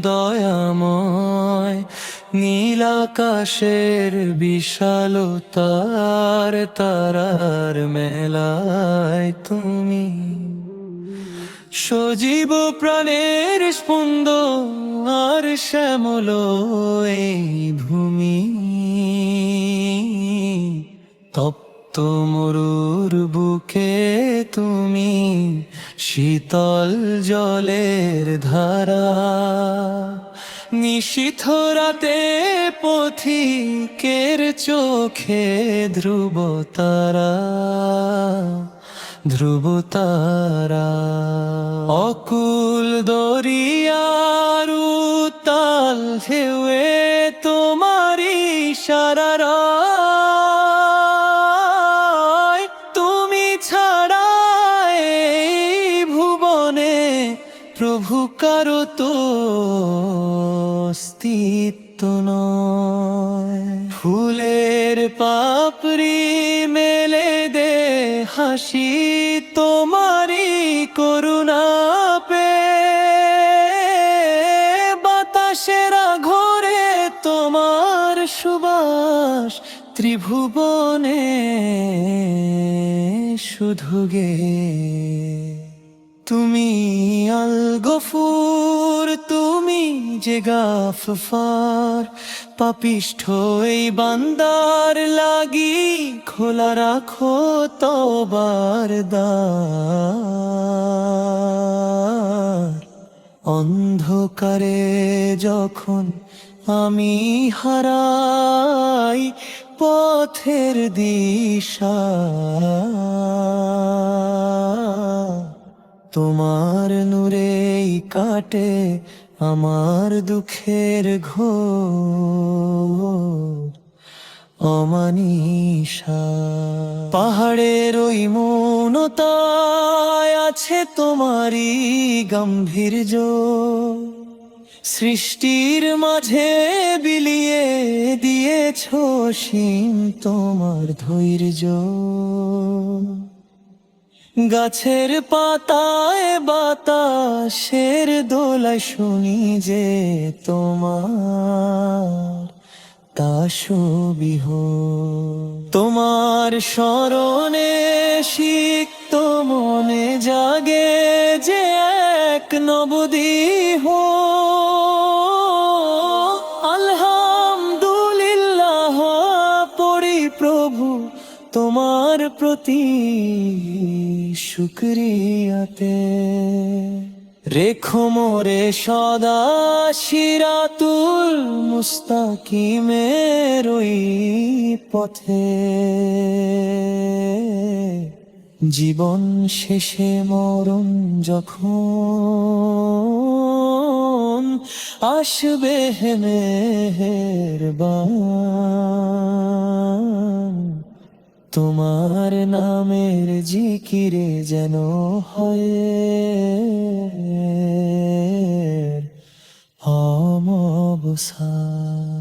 দয়াময়, নীল আকাশের বিশালতার তারার মেলায় তুমি সজীব প্রাণের স্পন্দন আর শ্যামল এই ভূমি। তপ্ত মরুর বুকে তুমি শীতল জলের ধারা, নিশীথ রাতে পথিকের চোখে ধ্রুব তারা, ধ্রুব তারা। অকুল দরিয়ার উত্তাল ঢেউয়ে তোমারি ইশারা, তুমি ছাড়া এই ভুবনে প্রভু কারো তো অস্তিত্ব নয়। ফুলের পাপড়ি মেলে দে হাসি তোমারি করুণা পে, বাতাসের ঘরে তোমার সুবাস ত্রিভুবনে শুধু গে। তুমি আল গফুর, তুমি যে গাফফার, পাপিষ্ঠ এই বান্দার লাগি খোলা রাখো তওবার দ্বার। অন্ধকারে যখন আমি হারাই পথের দিশা, তোমার নূরেই কাটে আমার দুঃখের ঘোর অমানিসা। পাহাড়ের ওই মৌনতায় আছে তোমারই গাম্ভীর্য, সৃষ্টির মাঝে বিলিয়ে দিয়েছ সীম তোমার ধৈর্য। গাছের পাতায় বাতাসের দোলায় শুনি যে তোমার তাসবিহ। তোমার স্মরণে সিক্ত মনে জাগে যে এক নবদিহ। আলহামদুলিল্লাহ পড়ি প্রভু তোমার প্রতি শুকরিয়াতে। রেখো মোরে সদা সিরাতুল মুস্তাকিমের ওই পথে, জীবন শেষে মরণ যখন আসবে হে মেহেরবান, তোমার নামের জিকিরে যেন হয় অবসান।